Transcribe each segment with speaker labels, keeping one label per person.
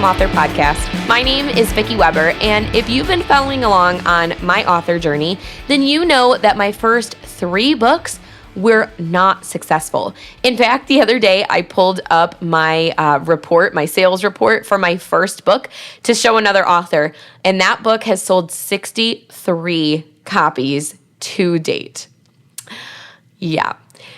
Speaker 1: Home Author Podcast. My name is Vicky Weber, and if you've been following along on my author journey, then you know that my first 3 books were not successful. In fact, the other day I pulled up my my sales report for my first book to show another author, and that book has sold 63 copies to date. Yeah.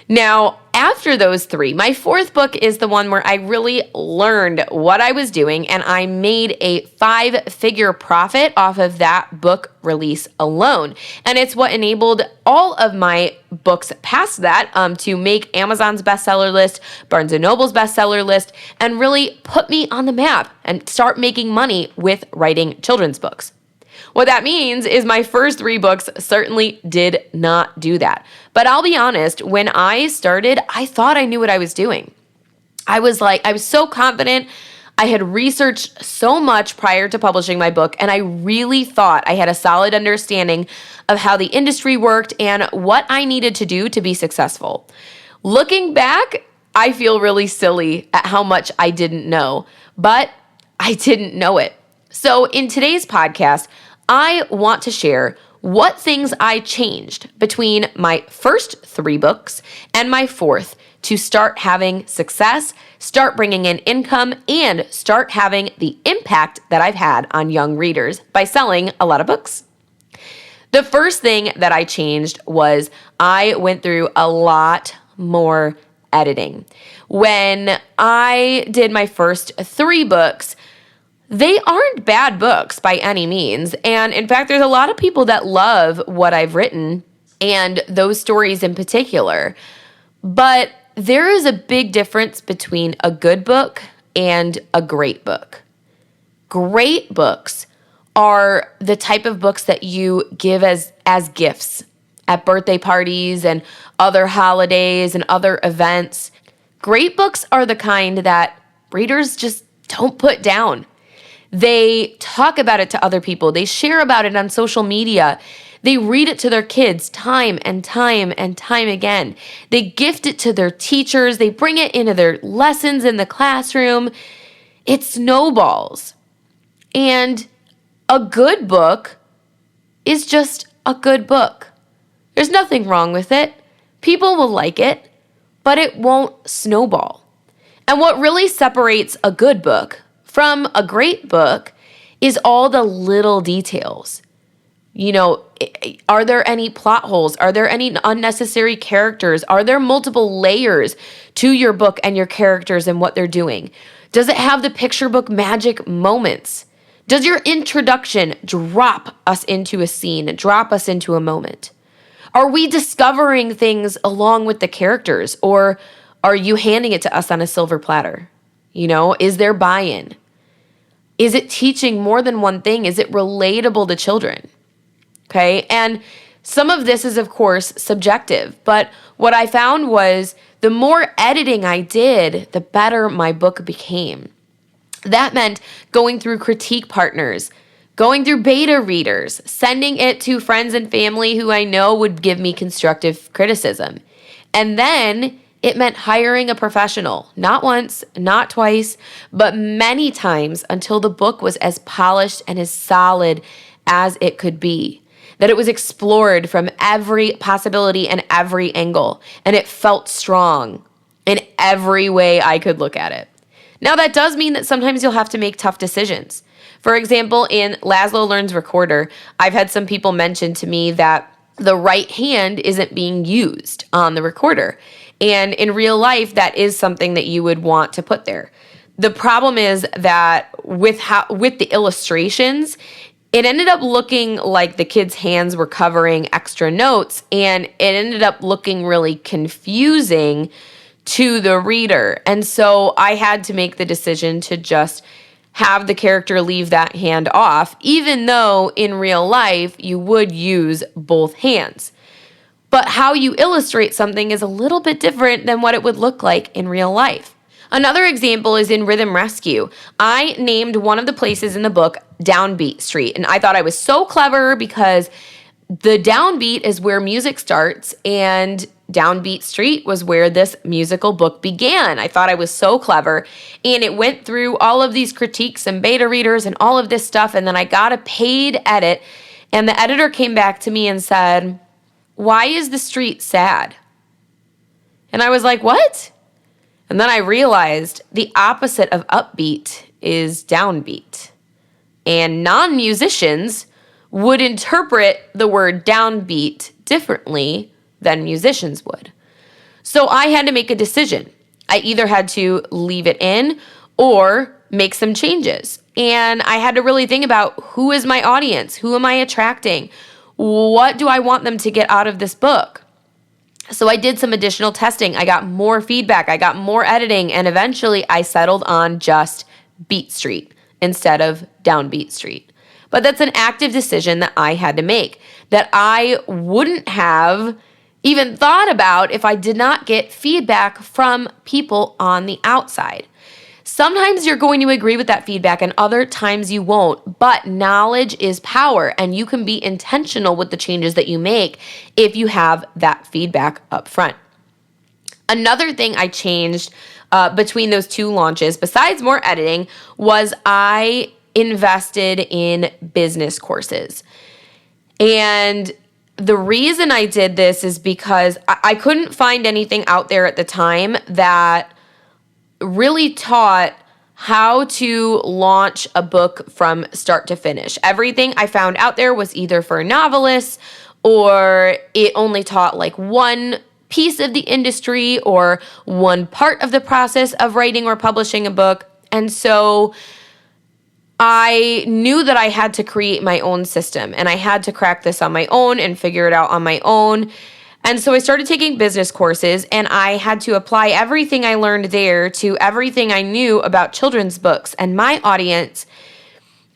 Speaker 1: Now, after those 3, my 4th book is the one where I really learned what I was doing, and I made a 5-figure profit off of that book release alone. And it's what enabled all of my books past that to make Amazon's bestseller list, Barnes & Noble's bestseller list, and really put me on the map and start making money with writing children's books. What that means is my first 3 books certainly did not do that. But I'll be honest, when I started, I thought I knew what I was doing. I was so confident. I had researched so much prior to publishing my book, and I really thought I had a solid understanding of how the industry worked and what I needed to do to be successful. Looking back, I feel really silly at how much I didn't know, but I didn't know it. So in today's podcast, I want to share what things I changed between my first 3 books and my 4th to start having success, start bringing in income, and start having the impact that I've had on young readers by selling a lot of books. The first thing that I changed was I went through a lot more editing. When I did my first 3 books, they aren't bad books by any means. And in fact, there's a lot of people that love what I've written and those stories in particular. But there is a big difference between a good book and a great book. Great books are the type of books that you give as gifts at birthday parties and other holidays and other events. Great books are the kind that readers just don't put down. They talk about it to other people. They share about it on social media. They read it to their kids time and time and time again. They gift it to their teachers. They bring it into their lessons in the classroom. It snowballs. And a good book is just a good book. There's nothing wrong with it. People will like it, but it won't snowball. And what really separates a good book from a great book is all the little details. You know, are there any plot holes? Are there any unnecessary characters? Are there multiple layers to your book and your characters and what they're doing? Does it have the picture book magic moments? Does your introduction drop us into a scene, drop us into a moment? Are we discovering things along with the characters, or are you handing it to us on a silver platter? You know, is there buy-in? Is it teaching more than one thing? Is it relatable to children? Okay, and some of this is, of course, subjective, but what I found was the more editing I did, the better my book became. That meant going through critique partners, going through beta readers, sending it to friends and family who I know would give me constructive criticism. And then it meant hiring a professional, not once, not twice, but many times until the book was as polished and as solid as it could be. That it was explored from every possibility and every angle, and it felt strong in every way I could look at it. Now, that does mean that sometimes you'll have to make tough decisions. For example, in Laszlo Learns Recorder, I've had some people mention to me that the right hand isn't being used on the recorder. And in real life, that is something that you would want to put there. The problem is that with the illustrations, it ended up looking like the kids' hands were covering extra notes, and it ended up looking really confusing to the reader. And so I had to make the decision to just have the character leave that hand off, even though in real life you would use both hands. But how you illustrate something is a little bit different than what it would look like in real life. Another example is in Rhythm Rescue. I named one of the places in the book Downbeat Street, and I thought I was so clever because the downbeat is where music starts and Downbeat Street was where this musical book began. I thought I was so clever. And it went through all of these critiques and beta readers and all of this stuff. And then I got a paid edit. And the editor came back to me and said, "Why is the street sad?" And I was like, "What?" And then I realized the opposite of upbeat is downbeat. And non-musicians would interpret the word downbeat differently than musicians would. So I had to make a decision. I either had to leave it in or make some changes. And I had to really think about, who is my audience? Who am I attracting? What do I want them to get out of this book? So I did some additional testing. I got more feedback. I got more editing. And eventually I settled on just Beat Street instead of Downbeat Street. But that's an active decision that I had to make, that I wouldn't have even thought about if I did not get feedback from people on the outside. Sometimes you're going to agree with that feedback and other times you won't, but knowledge is power and you can be intentional with the changes that you make if you have that feedback up front. Another thing I changed between those two launches, besides more editing, was I invested in business courses. And the reason I did this is because I couldn't find anything out there at the time that really taught how to launch a book from start to finish. Everything I found out there was either for novelists, or it only taught like one piece of the industry or one part of the process of writing or publishing a book. And so I knew that I had to create my own system and I had to crack this on my own and figure it out on my own. And so I started taking business courses and I had to apply everything I learned there to everything I knew about children's books and my audience.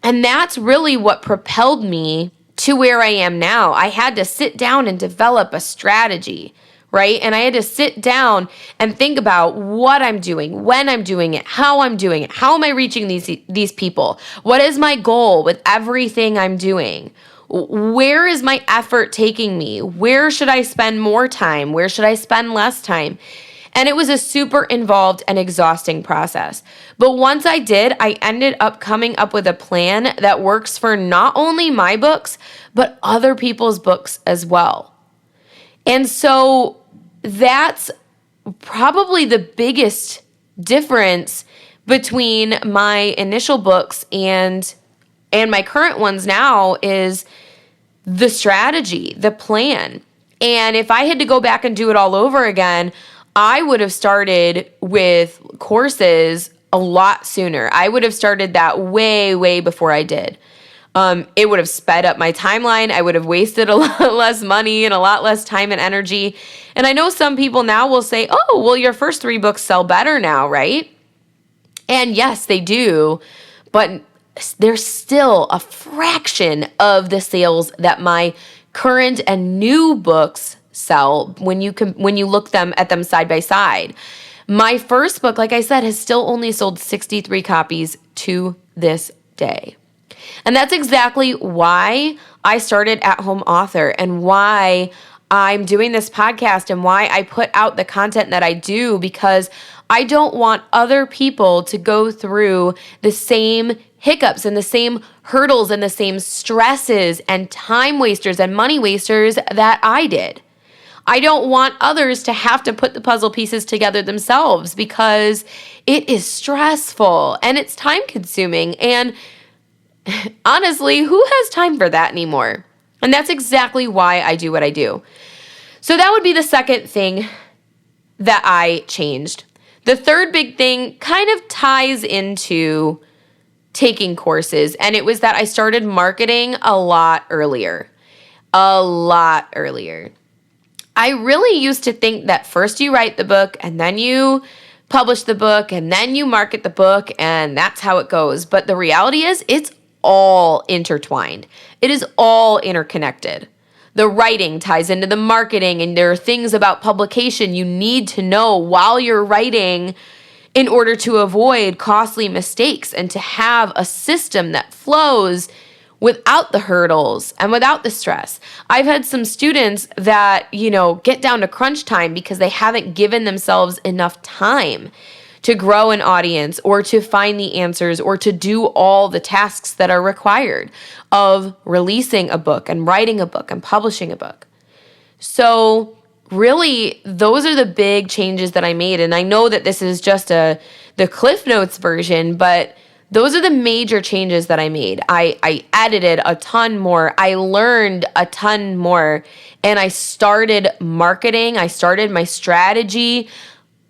Speaker 1: And that's really what propelled me to where I am now. I had to sit down and develop a strategy, right? And I had to sit down and think about what I'm doing, when I'm doing it, how I'm doing it, how am I reaching these people? What is my goal with everything I'm doing? Where is my effort taking me? Where should I spend more time? Where should I spend less time? And it was a super involved and exhausting process. But once I did, I ended up coming up with a plan that works for not only my books, but other people's books as well. And so that's probably the biggest difference between my initial books and my current ones now is the strategy, the plan. And if I had to go back and do it all over again, I would have started with courses a lot sooner. I would have started that way, way before I did. It would have sped up my timeline. I would have wasted a lot less money and a lot less time and energy. And I know some people now will say, "Oh, well, your first 3 books sell better now, right?" And yes, they do. But there's still a fraction of the sales that my current and new books sell when you look at them side by side. My first book, like I said, has still only sold 63 copies to this day. And that's exactly why I started At Home Author and why I'm doing this podcast and why I put out the content that I do, because I don't want other people to go through the same hiccups and the same hurdles and the same stresses and time wasters and money wasters that I did. I don't want others to have to put the puzzle pieces together themselves, because it is stressful and it's time consuming. And honestly, who has time for that anymore? And that's exactly why I do what I do. So that would be the second thing that I changed. The third big thing kind of ties into taking courses, and it was that I started marketing a lot earlier. I really used to think that first you write the book and then you publish the book and then you market the book and that's how it goes. But the reality is it's all intertwined. It is all interconnected. The writing ties into the marketing, and there are things about publication you need to know while you're writing in order to avoid costly mistakes and to have a system that flows without the hurdles and without the stress. I've had some students that, get down to crunch time because they haven't given themselves enough time to grow an audience or to find the answers or to do all the tasks that are required of releasing a book and writing a book and publishing a book. So really, those are the big changes that I made. And I know that this is just the Cliff Notes version, but those are the major changes that I made. I edited a ton more. I learned a ton more. And I started marketing. I started my strategy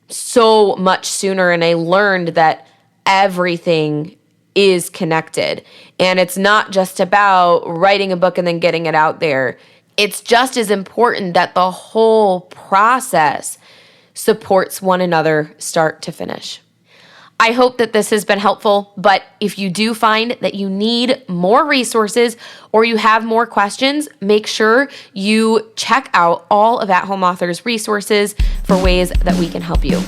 Speaker 1: so much sooner. And I learned that everything is connected. And it's not just about writing a book and then getting it out there. It's just as important that the whole process supports one another start to finish. I hope that this has been helpful, but if you do find that you need more resources or you have more questions, make sure you check out all of At Home Author's resources for ways that we can help you.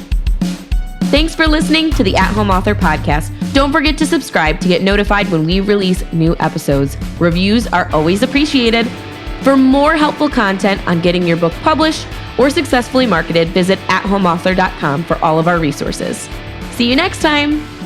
Speaker 1: Thanks for listening to the At Home Author podcast. Don't forget to subscribe to get notified when we release new episodes. Reviews are always appreciated. For more helpful content on getting your book published or successfully marketed, visit athomeauthor.com for all of our resources. See you next time.